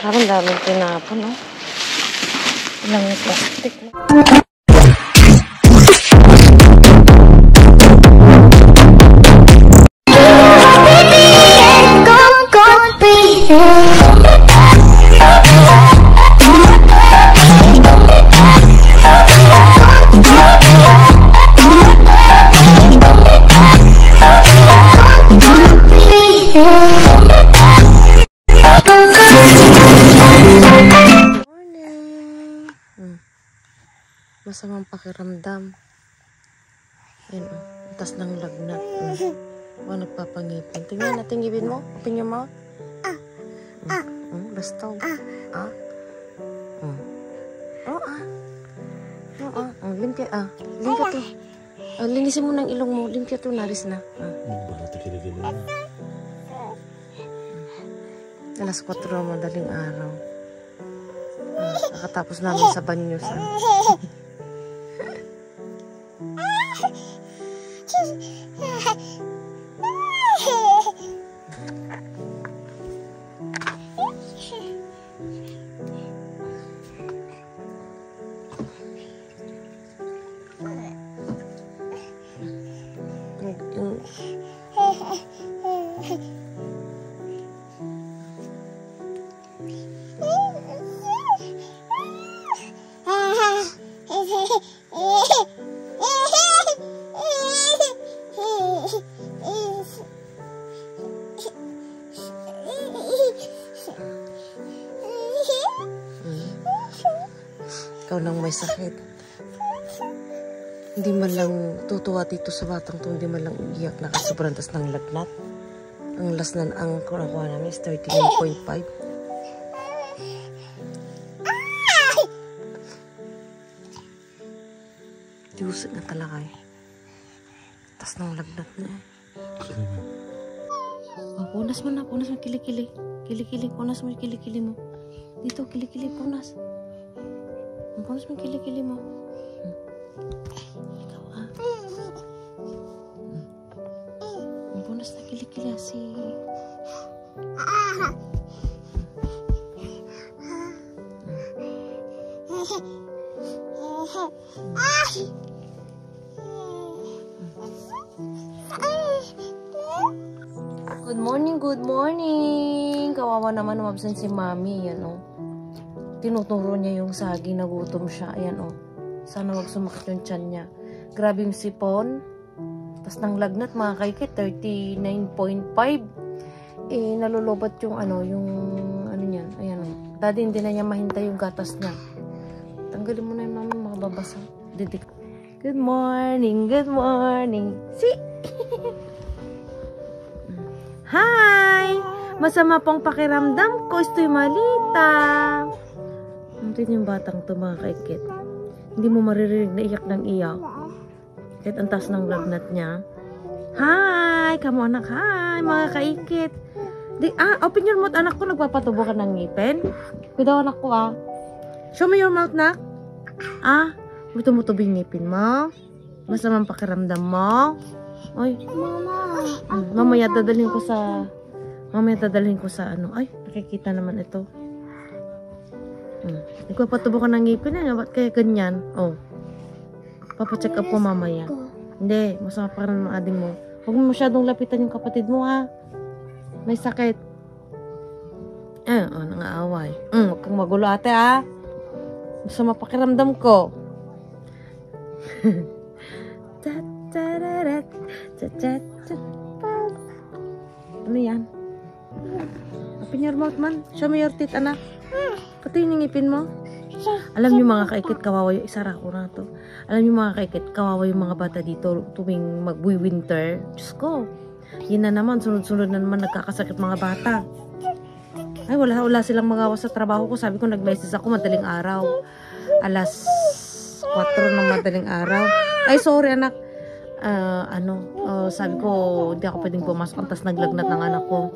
Parang daming tinapon, no? Ilang plastic, no? Masamang pakiramdam. Yan o. Atas ng lagnat. Nagpapangipin. Tingnan natin ngipin mo. Open your mouth. Bastaw. Limpya. Limpya to. Linisin mo ng ilong mo. Limpya to. Naris na. Alas 4 madaling araw. Nakatapos namin sa banyo sa ikaw nang may sakit. Hindi man lang tutuwa dito sa batang to, hindi man lang iiyak na kasi sobrang tas ng lagnat. Ang last na ang kunakuha namin is 39.5. Diyusin na talaga eh. Tas ng lagnat na eh. Punas mo na, punas mo kilikili. Kilikili, punas mo kilikili mo. Dito, kilikili, punas. Punas mo kilikili mo. Ikaw punas na kilikili si... Good morning, good morning. Kawawa naman umabsent si Mami, yan o. Tinuturo niya yung saging, nagutom siya. Ayan o. Sana wag sumakit yung tiyan niya. Grabe yung sipon. Tas ng lagnat mga kaikit, 39.5. Nalulubat yung ano niyan. Ayan o. Daddy, hindi na niya mahintay yung gatas niya. Tanggalin mo na yung Mami, makababasa. Didik. Good morning, good morning. Hi! Masama pong pakiramdam ko. Estoy malita. Nandun yung batang to mga kaikit. Hindi mo maririnig na iyak ng iyak. Kahit ang taas ng lagnat niya. Hi! Kamo anak, hi! Mga kaikit. Open your mouth anak ko. Nagpapatubo ka ng ngipin. Kudaw anak ko Show me your mouth nak. Muto-muto yung ngipin mo. Masamang pakiramdam mo. Oy. Mama. Mamaya dadalhin ko sa ano. Ay, nakikita naman ito. Nagpapatubo ka ng ngipin ba't kaya ganyan? Papacheck up ko mamaya. Hindi, masama pa rin ng ading mo. Huwag mo masyadong lapitan yung kapatid mo May sakit. Nangaaway. Huwag kang magulo ate Masama pakiramdam ko. Ano yan? Open your mouth man. Show me your teeth anak. Pati yung ngipin mo. Alam niyo mga kaikit, kawawa yung isara ko na to. Alam niyo mga kaikit, kawawa yung mga bata dito tuwing mag-winter. Diyos ko. Yun na naman, sunod-sunod na naman nagkakasakit mga bata. Ay, wala silang magawa sa trabaho ko. Sabi ko, nag-message ako madaling araw. Alas 4 ng madaling araw. Ay, sorry anak. Sabi ko, hindi ako pwedeng pumasok. Ang tas naglagnat ng anak ko.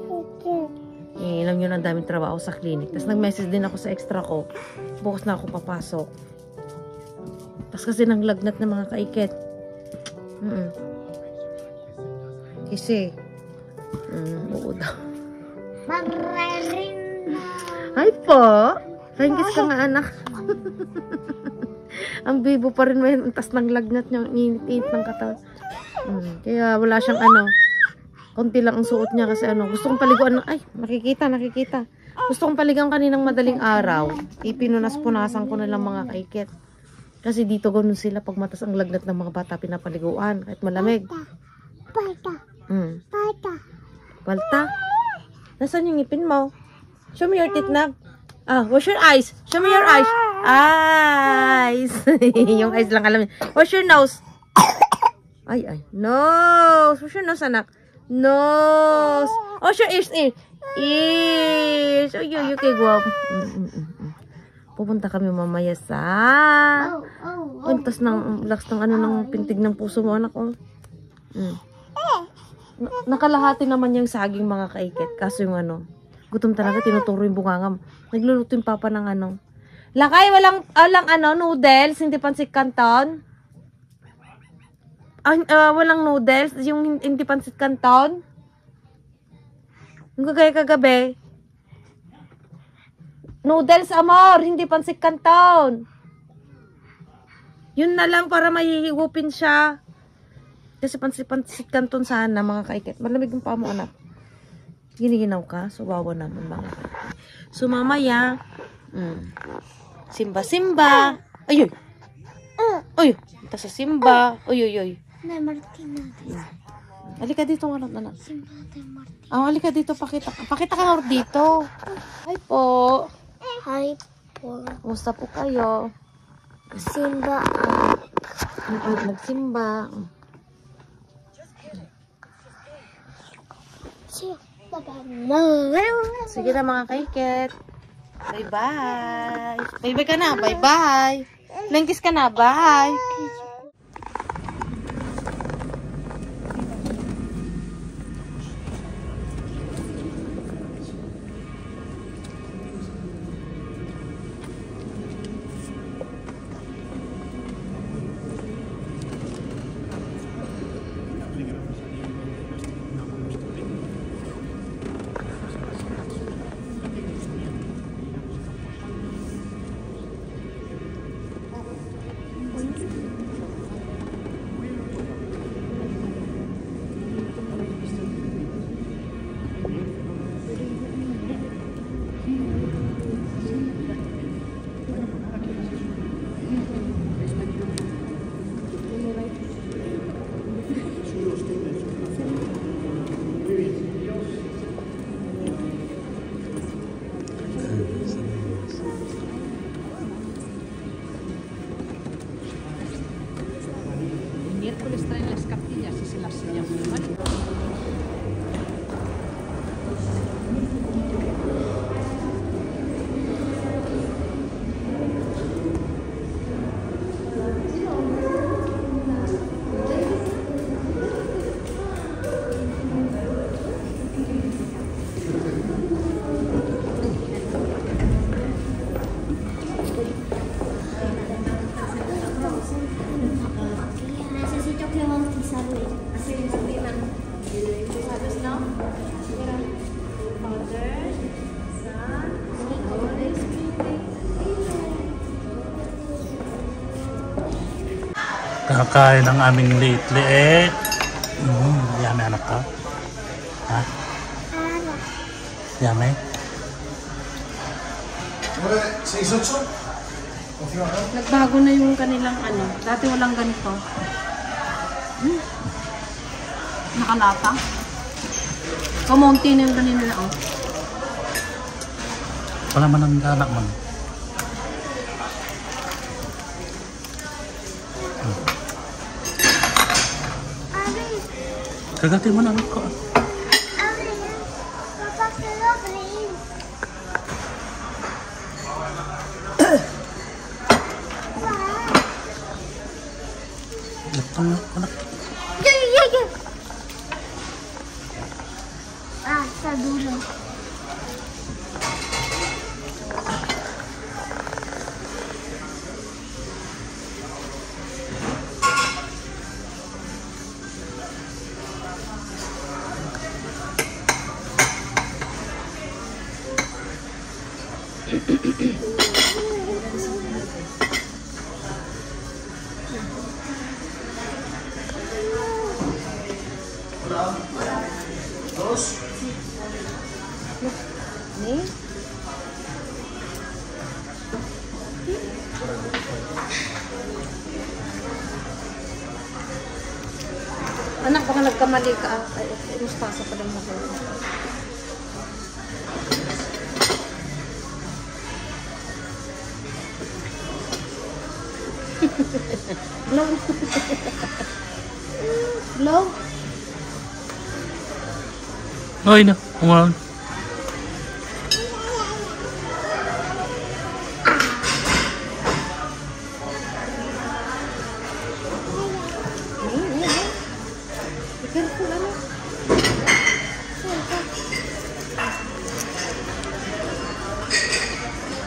Alam nyo na ang daming trabaho sa clinic. Tapos nag-message din ako sa extra ko. Bukas na ako papasok. Tapos kasi naglagnat na mga kaikit. Kasi, oo daw. Hi po. Ringkis ka nga, anak. Ang bibo pa rin mo yun. Ang tas ng lagnat niya. Ang init-init ng katawan. Kaya wala siyang ano. Konti lang ang suot niya kasi ano. Gusto kong paliguan. Ay, nakikita. Gusto kong paligang kaninang madaling araw. Ipinunas-punasan ko na lang mga kaikit. Kasi dito ganun sila pag matas ang lagnat ng mga bata pinapaliguan. Kahit malamig. Palta. Nasaan yung ngipin mo? Show me your teeth na. Wash your eyes. Show me your eyes. Eyes. Yung eyes lang alam niya. Wash your nose. Ay. Nose. Wash your nose, anak. Nose. Wash your ears. Ears. You kay guwap. Pupunta kami mamaya sa puntas ng lakas ng ano ng pintig ng puso mo, anak. Nakalahati naman yung saging mga kaikit. Kaso yung ano, gutom talaga, tinuturo yung bungangam. Nagluluto yung papa ng ano. Lakay, walang ano, noodles, hindi pansik canton. Walang noodles, yung hindi pansik canton. Yung kagabi. Noodles, amor, hindi pansik canton. Yun na lang para mahihigupin siya. Kasi pansik canton sana, mga kaikit. Malamig yung paa mo, anak. Giniginaw ka? So, wawa naman, mga kaikit. So, mamaya, simba. Ayun. Ito sa simba. Uy. Halika dito, anak. Halika dito, pakita ka nga dito. Hi po. Kumusta po kayo? Simba. Nagsimba. Sige na mga kaikit. Bye-bye. Bye-bye ka na. Bye-bye. Langkis ka na. Bye. Miércoles traen las capillas y se las sellan muy mal. Necesito que bautizarme. Así, ¿sabes, no? Father, Son, Holy Spirit. Kakain ng aming lately yummy anak ka? Ha? Yummy? Nagbago na yung kanilang ano. Dati walang ganito. Nakalata. Kamunti na yung kanina na Wala man ang anak man. Kagati mo na anak ko. Anak. Sa dulo. Ni? Anak, baka nagkamali ka. Ay, mustasa pa lang nakuha. Blow. Blow. Ay na, umaon. Be careful, anak.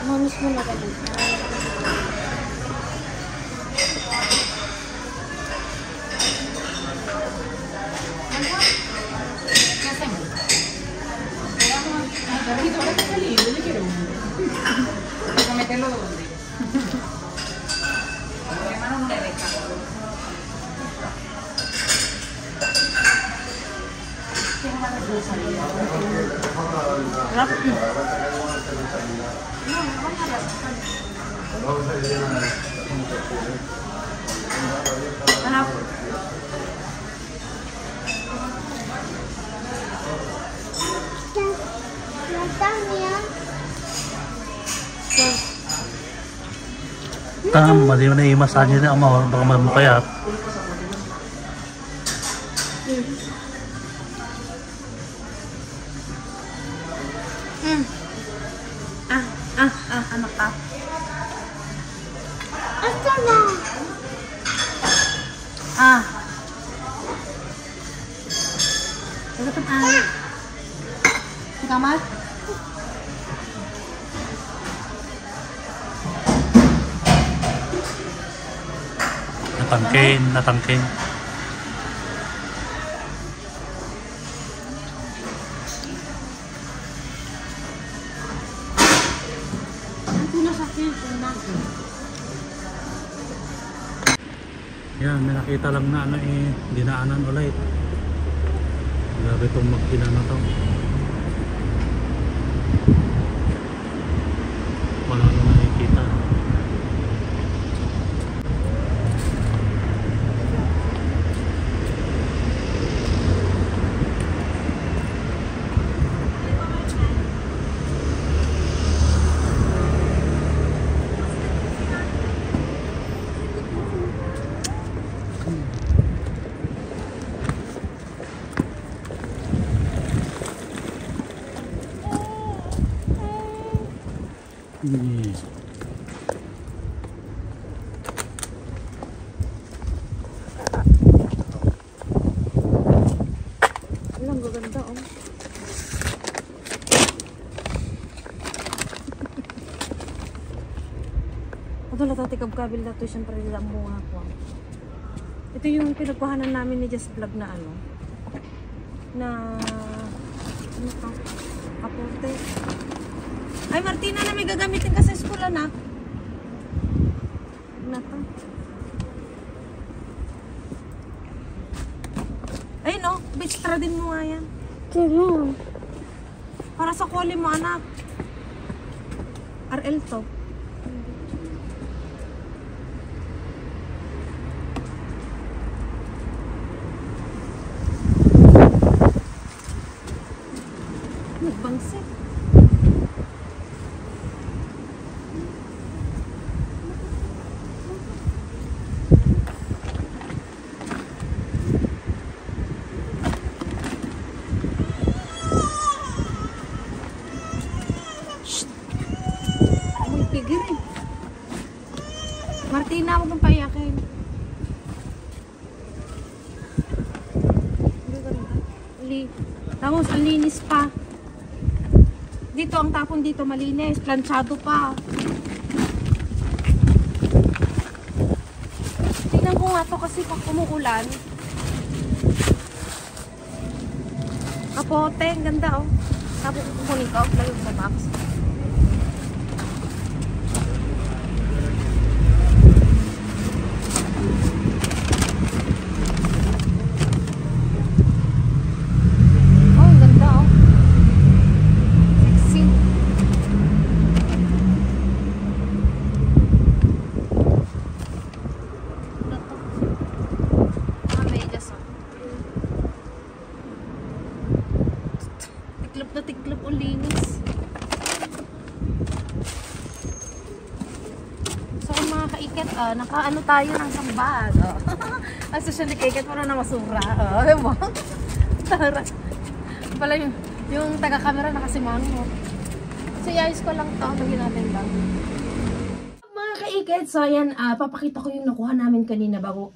Mamis mo na dali. Anak. Tama, di mo na i-massage na ama, baka mamukayat. Anak ka. Dapat ay. Di kamar? Natangkin. Yan, may nakita lang na ano dinaanan ulit. Grabe itong makina na to. Wala na nakikita. Alam, gaganda oh. Ito natatikab-kabil na ito, siyempre nila ang bunga ko. Ito yung pinagkuhanan namin ni Just Vlog na ano. Na ano ka? Kapote. Ay, Martina, na may gagamitin ka sa school, anak. Ano to? Ay, no. Extra din mo nga yan. Para sa koli mo, anak. RL to. Nagbangsit. Martina, huwag kang paiyakin. Tapos, ang linis pa. Dito, ang tapon dito malinis. Planchado pa. Tingnan ko nga to kasi pag kumukulan. Kapote, ang ganda oh. Tapos kukunin ko, lagay ko sa box. nakaano tayo ng sambag. Oh. Ang social etiquette para na masura. Oh, alam mo? Tara. Pala yung taga-camera nakasimango. So, iayos ko lang to. Lagyan natin lang. Mga kaiket, so ayan, papakita ko yung nakuha namin kanina bago,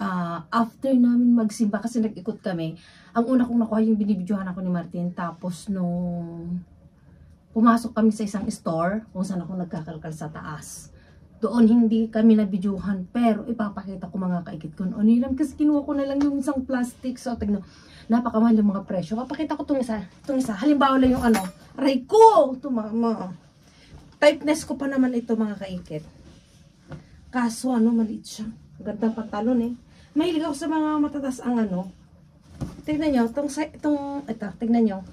after namin magsimba kasi nag-ikot kami. Ang una kong nakuha yung binibidyohan ako ni Martin. Tapos nung pumasok kami sa isang store kung saan ako nagkakalkal sa taas. Doon hindi kami nabidyuhan, pero ipapakita ko mga kaikit ko. O nilam kasi kinuha ko na lang yung isang plastic. So tignan, napakamahal yung mga presyo. Papakita ko itong isa. Halimbawa lang yung ano, aray ko! Ito mama. Tightness ko pa naman ito mga kaikit. Kaso ano, maliit siya. Gandang pantalon eh. Mahilig ako sa mga matatas ang ano. Tignan nyo, ito, tignan nyo.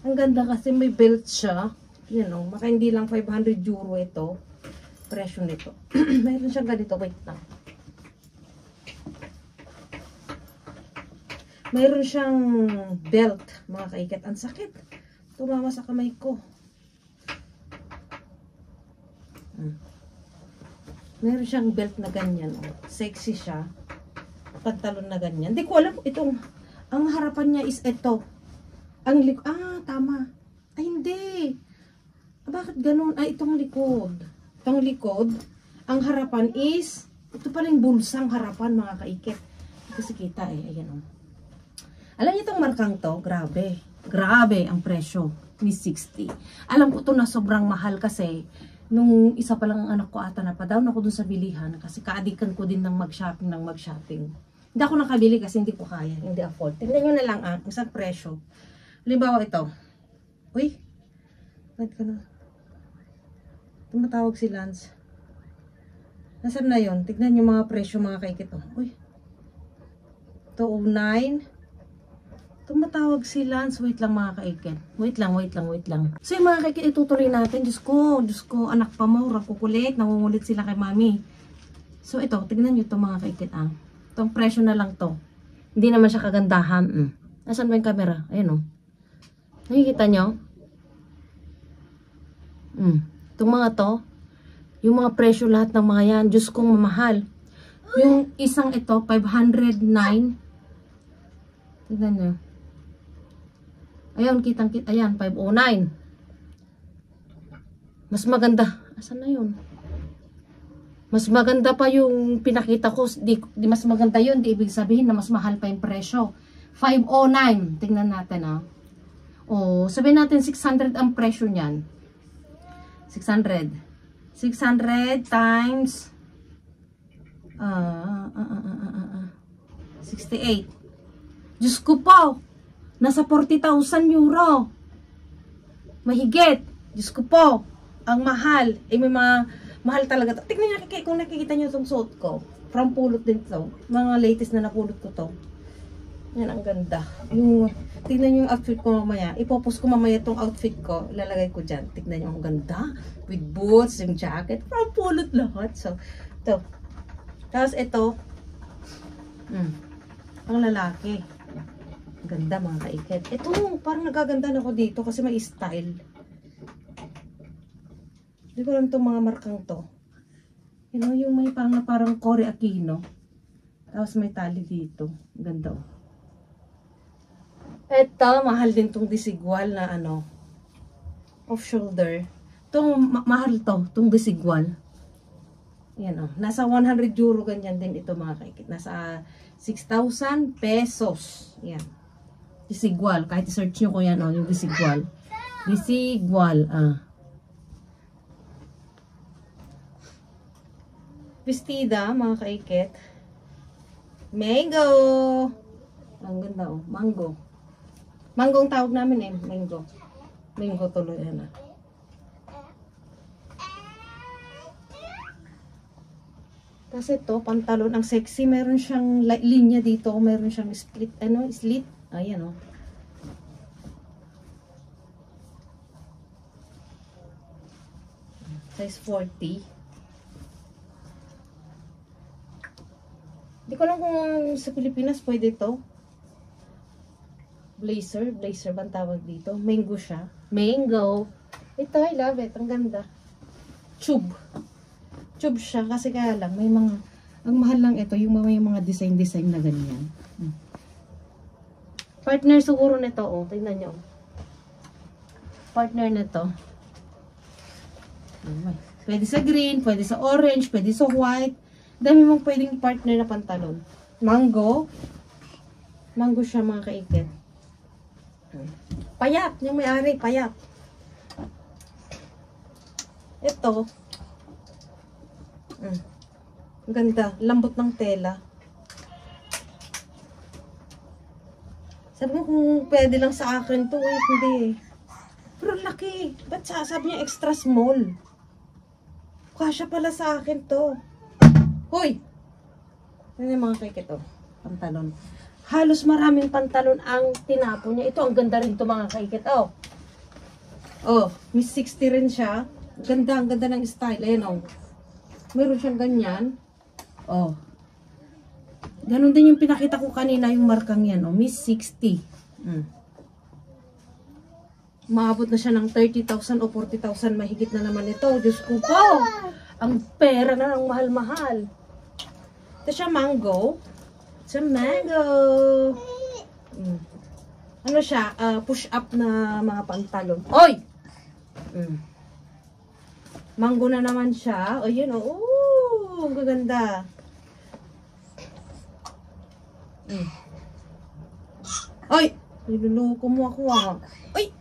Ang ganda kasi may belt siya. Yan o, maka hindi lang 500 euro ito. Presyo nito. Mayroon siyang ganito. Wait lang. Mayroon siyang belt, mga kaiket. Ang sakit. Tumama sa kamay ko. Mayroon siyang belt na ganyan. Oh. Sexy siya. Pantalon na ganyan. Hindi ko alam itong, ang harapan niya is ito. Ang likod. Tama. Ay, hindi. Bakit ganun? Ay, itong likod. Itong likod, ang harapan is, ito pala yung bulsang harapan, mga kaikit. Kasi kita eh, ayan o. Alam niyo itong markang to, grabe. Grabe ang presyo, Miss 60. Alam ko to na sobrang mahal kasi, nung isa pa lang ang anak ko ata napadown ako dun sa bilihan, kasi kaadikan ko din ng mag-shopping. Hindi ako nakabili kasi hindi ko kaya, hindi afford. Tingnan nyo na lang isang presyo. Halimbawa ito. Uy, wait ka na. Tumatawag si Lance. Nasaan na yun? Tignan yung mga presyo mga kaikit. Uy. 209. Tumatawag si Lance. Wait lang mga kaikit. Wait lang. So yung mga kaikit itutuloy natin. Diyos ko, anak pa mo. Kukulit. Nangungulit sila kay mami. So ito, tignan nyo ito mga kaikit. Itong presyo na lang to. Hindi naman siya kagandahan. Nasaan ba yung camera? Ayan o. Nakikita nyo? Itong mga to, yung mga presyo lahat ng mga yan, Diyos kong mamahal. Yung isang ito, 509. Tignan nyo. Ayan, kitang-kita. Ayan, 509. Mas maganda. Asan na yun? Mas maganda pa yung pinakita ko. Di mas maganda yun. Di ibig sabihin na mas mahal pa yung presyo. 509. Tingnan natin sabihin natin 600 ang presyo niyan. 600 times 68. Diyos ko po, nasa 40,000 euro. Mahigit. Diyos ko po, ang mahal. May mga mahal talaga. Tignan nyo kung nakikita nyo itong suot ko. From pulot din to. Mga latest na napulot ko to. Yan, ang ganda. Tignan nyo yung outfit ko mamaya. Ipopost ko mamaya itong outfit ko. Ilalagay ko dyan. Tignan nyo, ang ganda. With boots, yung jacket. From pulot lahat. So, ito. Tapos ito. Ang lalaki. Ang ganda mga kaiket. Ito, parang nagaganda na ako dito kasi may style. Hindi ko alam itong mga markang to. You know, yung may parang Cory Aquino. Tapos may tali dito. Ang ganda oh. Ito, mahal din tong disigwal na off shoulder. Mahal tong disigwal. Yan nasa 100 euro ganyan din ito mga kaikit. Nasa 6,000 pesos. Yan. Disigwal. Kahit i-search nyo ko yan yung disigwal. Disigwal. Vestida mga kaikit. Mango. Ang ganda mango. Mango ang tawag namin mango. Mango tuloy Kasi ito, pantalon ang sexy, meron siyang linya dito, meron siyang split, slit. Ayan Size 40. Hindi ko lang kung sa Pilipinas pwede ito. Blazer ba ang tawag dito? Mango siya. Mango. Ito, I love it. Ang ganda. Tube. Tube siya kasi kaya lang may mga, ang mahal lang ito, yung may mga design na ganyan. Partner siguro nito, oh. Tingnan nyo. Partner nito. Pwede sa green, pwede sa orange, pwede sa white. Dami mong pwedeng partner na pantalon. Mango. Mango siya mga kaikit. Payat. Yung may-ari, payat. Ito. Ang ganda. Lambot ng tela. Sabi mo kung pwede lang sa akin to, hindi. Pero laki. Ba't sabi niya extra small? Kasya pala sa akin to. Hoy! Ano yung mga kay to? Pantalon. Halos maraming pantalon ang tinapon niya. Ito, ang ganda rin to mga kaikit. Oh. Oh, Miss 60 rin siya. Ang ganda ng style. Ayan oh. Meron siyang ganyan. Oh. Ganon din yung pinakita ko kanina, yung markang yan. Oh, Miss 60. Maabot na siya ng 30,000 o 40,000. Mahigit na naman ito. Diyos ko po. Ang pera na ng mahal-mahal. Ito siya mango. It's a mango. Ano siya? Push up na mga pantalon. Oy! Mango na naman siya. O yun o. Oh, ang gaganda. Oy! Niluluko mo ako ah. Oy!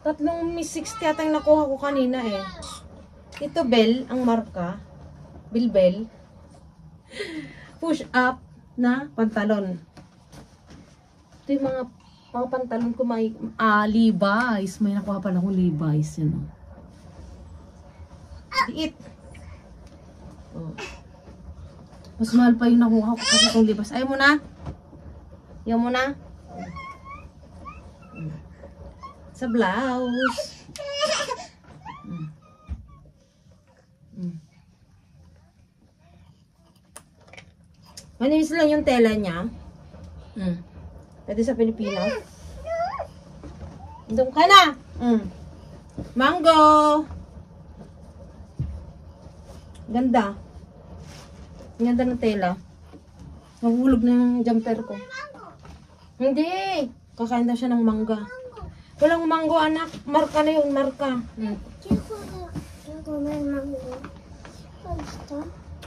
Tatlong Miss 60 yata yung nakuha ko kanina eh. Ito Bell, ang marka. Bell. Push up na pantalon. Ito yung mga pantalon ko may Levi's. May nakuha pala akong Levi's. Yun o. Liit. Oh. Mas mahal pa yung nakuha ko kasi itong Levi's. Ayaw mo na? Ayaw mo na? Sa blouse. Maninis lang yung tela niya. Pwede sa Pilipinas. Doon ka na. Mango. Ganda. Ganda ng tela. Nahulog na yung jumper ko. Hindi. Kakain na siya ng mangga. Walang mango, anak. Marka na yun, marka.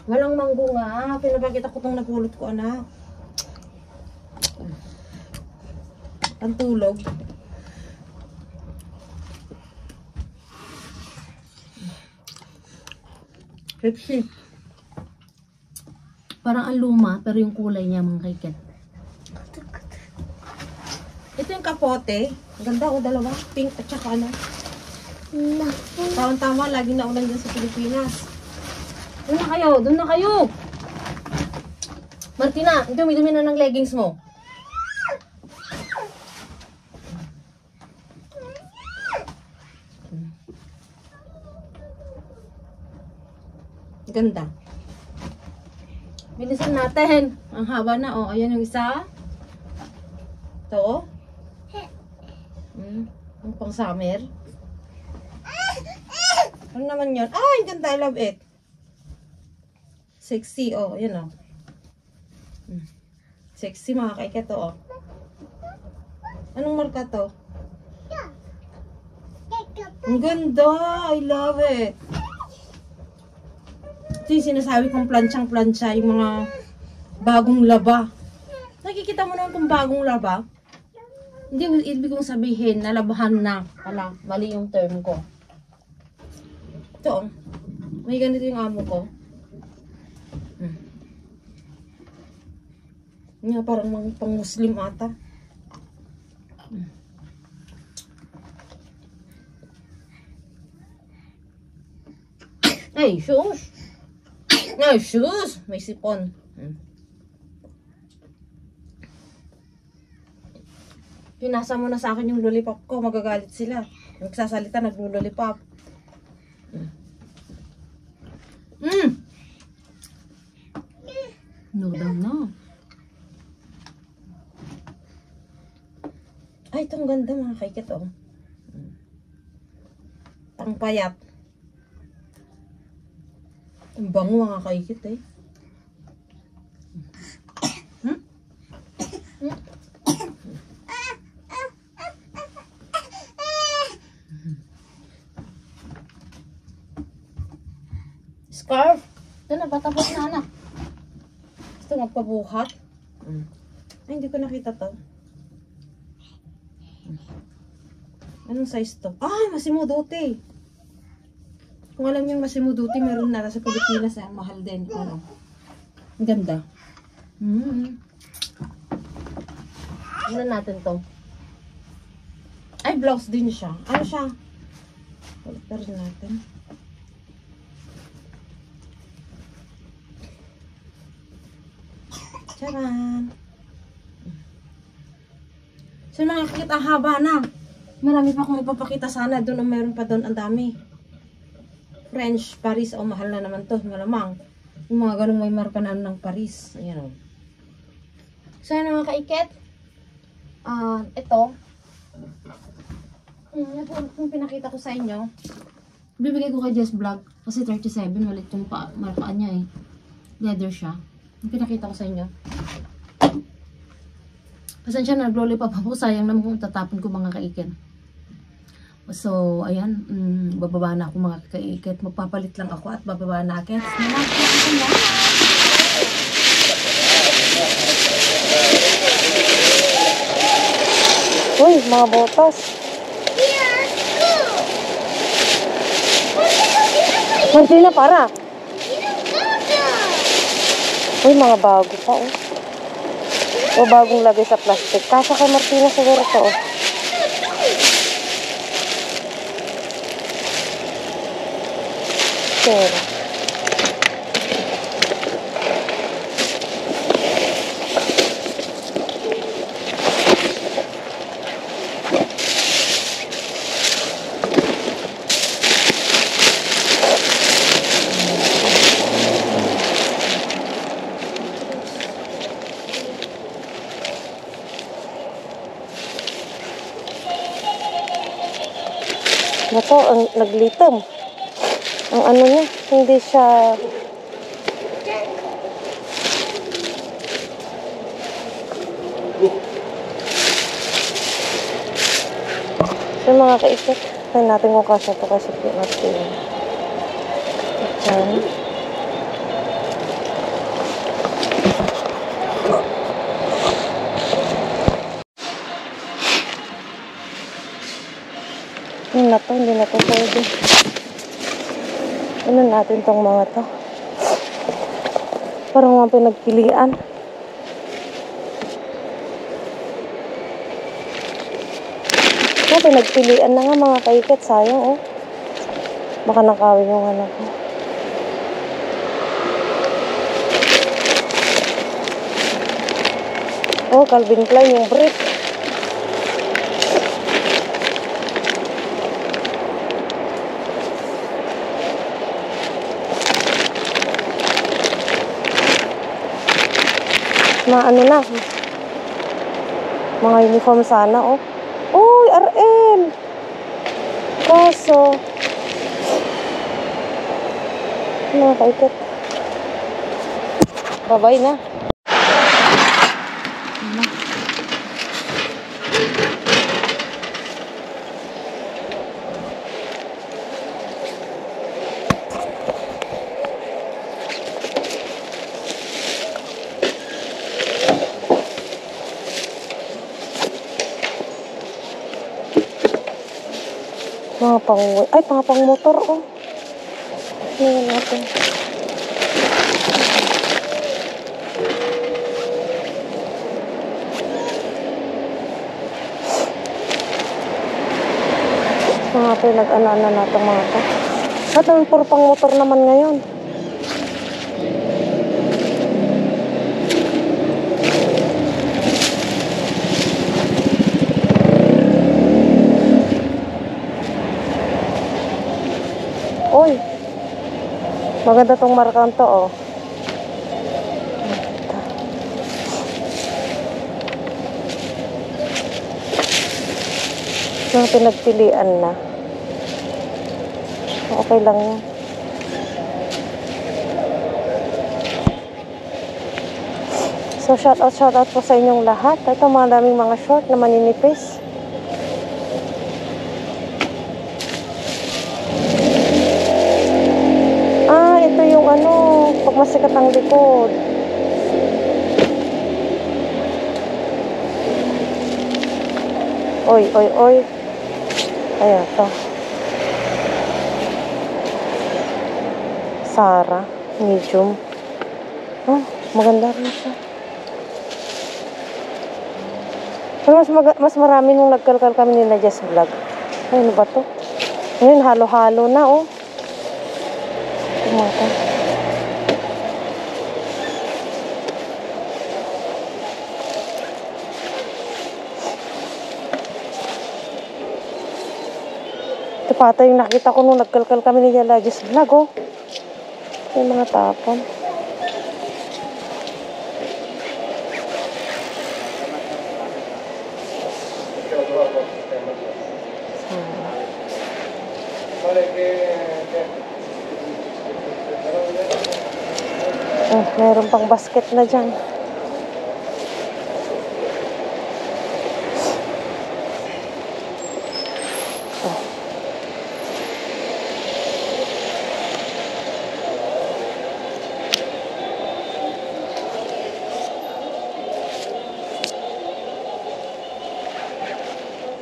Walang mango nga. Pinapakita ko itong nagulot ko, anak. Ang tulog. Pepsi. Parang ang luma, pero yung kulay niya, mga kaiket. Ito yung kapote. Ganda o dalawa. Pink at saka ano. Tawang-tawa, laging naulan dyan sa Pilipinas. Doon na kayo. Doon na kayo. Martina, dumi-dumi na ng leggings mo. Ganda. Bilisan natin. Ang haba na. Oh, ayan yung isa. Ito. Ang pang summer. Ano naman yun? Ay, ganda. I love it. Sexy. Oh, ayan oh. Sexy mga kaiket to oh. Anong marka to? Ang ganda. I love it. Ito yung sinasabi kong planchang-plancha, yung mga bagong laba. Nakikita mo naman kung bagong laba? Hindi, ibig kong sabihin, nalabahan na. Wala, mali yung term ko. Ito, may ganito yung amo ko. Nga, parang pang Muslim ata. Ay, shoes! Ay, shoes! May sipon. Pinasa mo na sa akin yung lollipop ko, magagalit sila. Nagsasalita, naglo-lollipop. No daw na. Ay, itong ganda mga kaikit oh. Pangpayat. Ang bango mga kaikit eh. Hmm? Scarf. Ito na, patapos na anak. Gusto magpabuhat. Ay, hindi ko nakita to. Anong size to? Ah, Massimo-Dutti. Kung alam niyo Massimo-Dutti, meron na sa Pilipinas ang mahal din. Ano? Ang ganda. Ano natin to? Ay, blouse din siya. Ano siya? Baliktad rin natin. Charan! So, nakikita ang haba na. Marami pa akong ipapakita sana. Doon, meron pa doon. Ang dami. French, Paris. Oh, mahal na naman to. Malamang. Yung mga ganung may marka na ng Paris. Ayan o. So, yan mga kaiket. Ito. Kung pinakita ko sa inyo, bibigay ko kay Jess Vlog. Kasi 37. Malit yung markaan niya eh. Leather siya. Yung pinakita ko sa inyo. Pasensya na, nag-lollipop ako. Sayang naman kung tatapon ko mga kaiket. So, ayan, bababa na ako mga kaikit. Magpapalit lang ako at bababa na ako. Uy, mga botas. Martina, para. Uy, mga bago pa, oh. O, bagong lagay sa plastic. Kasa kay Martina siguro to, oh. Pero ito, ang naglitong. Ang ano niya, hindi siya so mga kaikit, tignan natin kung kasya ito kasi natin. Ayan. Ano na to, hindi na to pwede. Ano natin tong mga to? Parang mga pinagpilian. Pinagpilian na nga mga kaikit. Sayang, oh. Baka nakawin yung anak ko. Oh, Calvin Klein yung brief. Ano na, mga uniform sana, oh. Uy, RL! Kaso, mga kaikit. Babay na. Mga pang motor, oh. Tingnan natin. Mga pinag-ano-ano natin mga to. At ang puro pang motor naman ngayon. Uy, maganda tong markaan to, oh. Yung pinagpilian na. Okay lang yan. So, shout out po sa inyong lahat. Ito, mga daming mga short na maninipis. Ito yung ano, pag masikat ang likod. Oy. Ayan, to. Sarah, medium. Oh, maganda rin siya. Pero mas marami nung nagkalkal kami nila Jess Vlog. Ay, ano ba to? Ngayon, halo-halo na, oh. Tumata. Ito pata yung nakita ko nung nagkalkal kami nila Jess Vlog, oh. Yung mga tapon. Mayroon pang basket na dyan.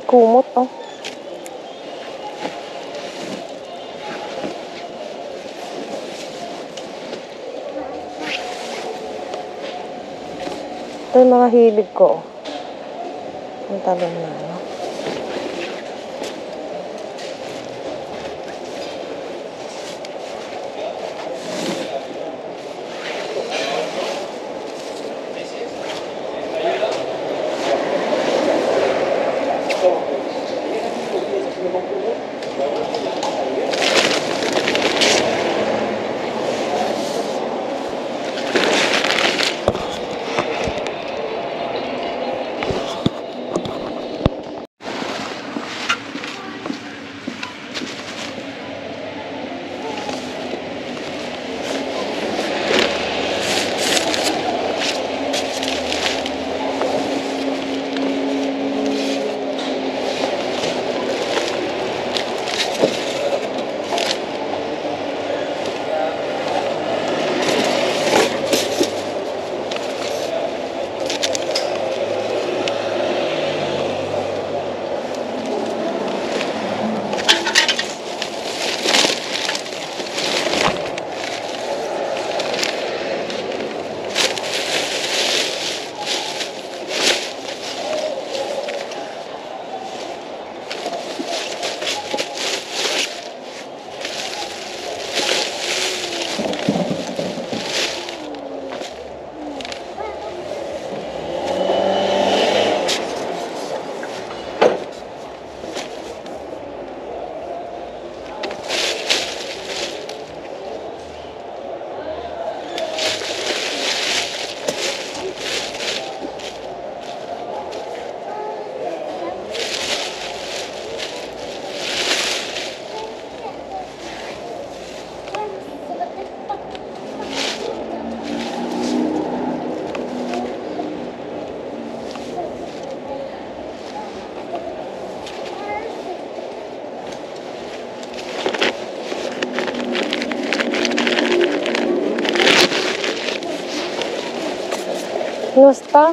Kumot, oh. Ito yung mga hilig ko. Ang talong na, no? No sta?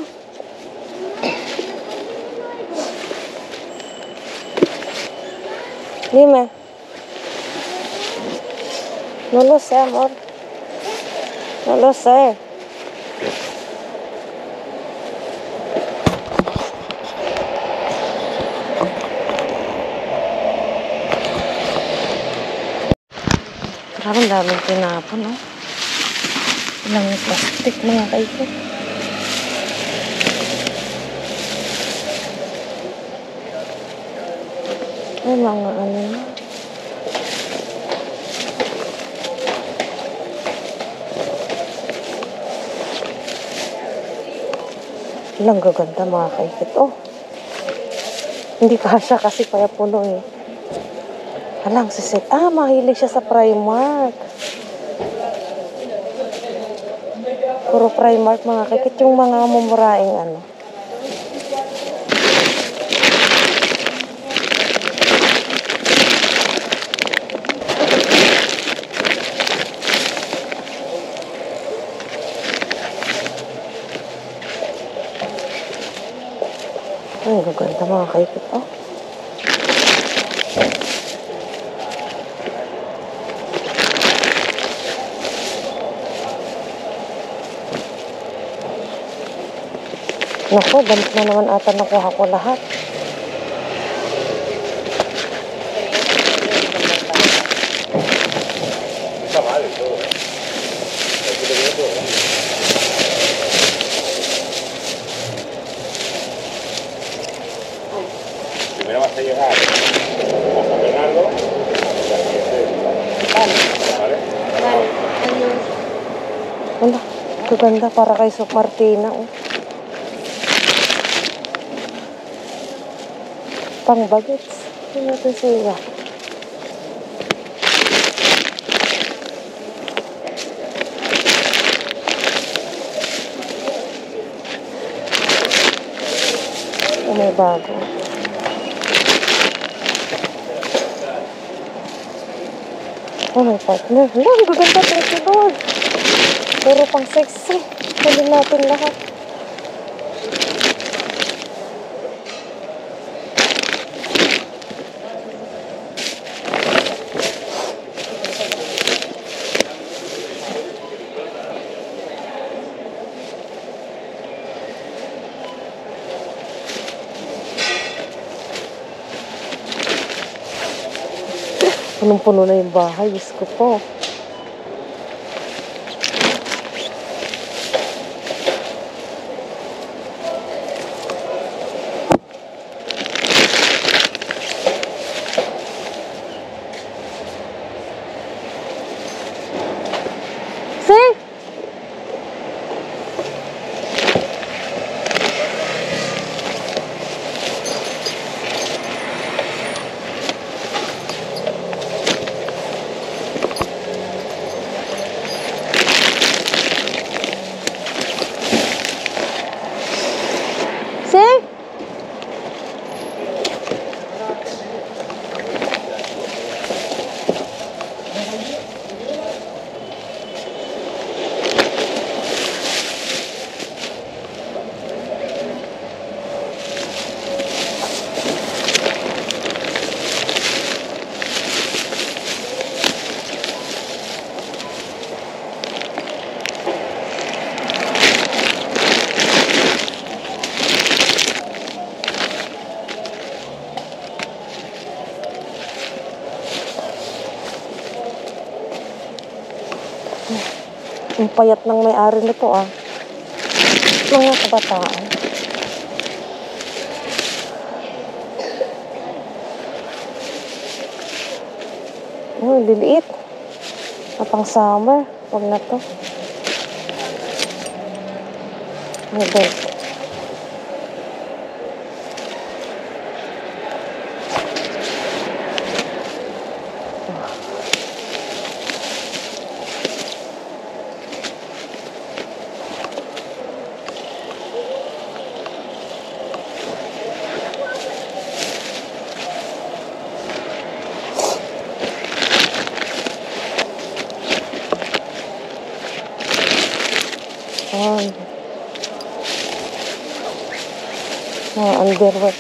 Dime. No lo sé, amor. No lo sé. Parang daming tinapon, no? Ilang plastic, mga kaikot. Ay, mga ano na. Ilang gaganda, mga kaikot. Oh, hindi kasya kasi kaya puno eh. Alang si Seth. Mahilig siya sa Primark. Puro Primark mga kaikit, yung mga mumuraing ano. Ay, gaganda mga kaikit. Oh. Naku, damit na naman ata nakuha ko lahat. Primero vas a llegar a San Bernardo y la siguiente. ¿Vale? Wala, gaganda para kay Sok Martina. Oh. Pang bagets. Ano ito siya? Oh, may bago. Oh, may partner. Wala, ang gaganda. Thank you, Lord. Puro pang sexy. Pwede natin lahat. Punong-puno na yung bahay. Diyos ko po. See? See? Ang payat ng may-ari nito ah. Mga kabataan. Oh, liliit. Pang summer. Huwag na to. May belt. Ayan. Mga underwear.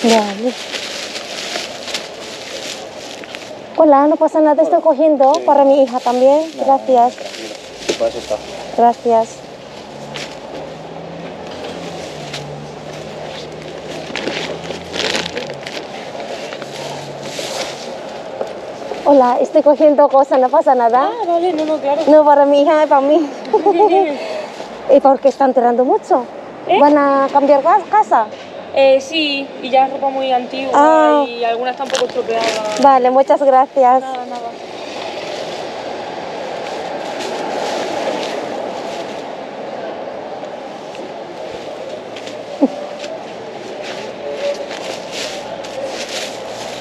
Dale. Hola, no pasa nada, estoy cogiendo para mi hija también. Gracias. Para eso está. Gracias. Hola, estoy cogiendo cosas, no pasa nada. Ah, vale, no, claro. No, para mi hija y para mí. ¿Y por qué están tirando mucho? ¿Van a cambiar casa? Sí, y ya es ropa muy antigua Ah. y algunas están un poco estropeadas. Vale, muchas gracias. Nada.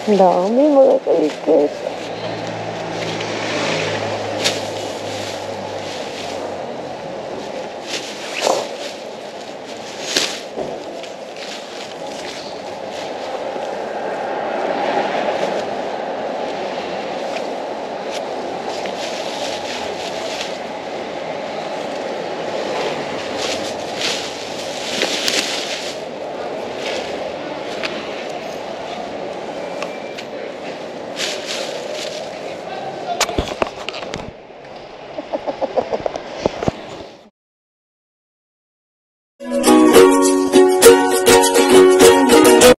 No, mi madre, ¿qué es?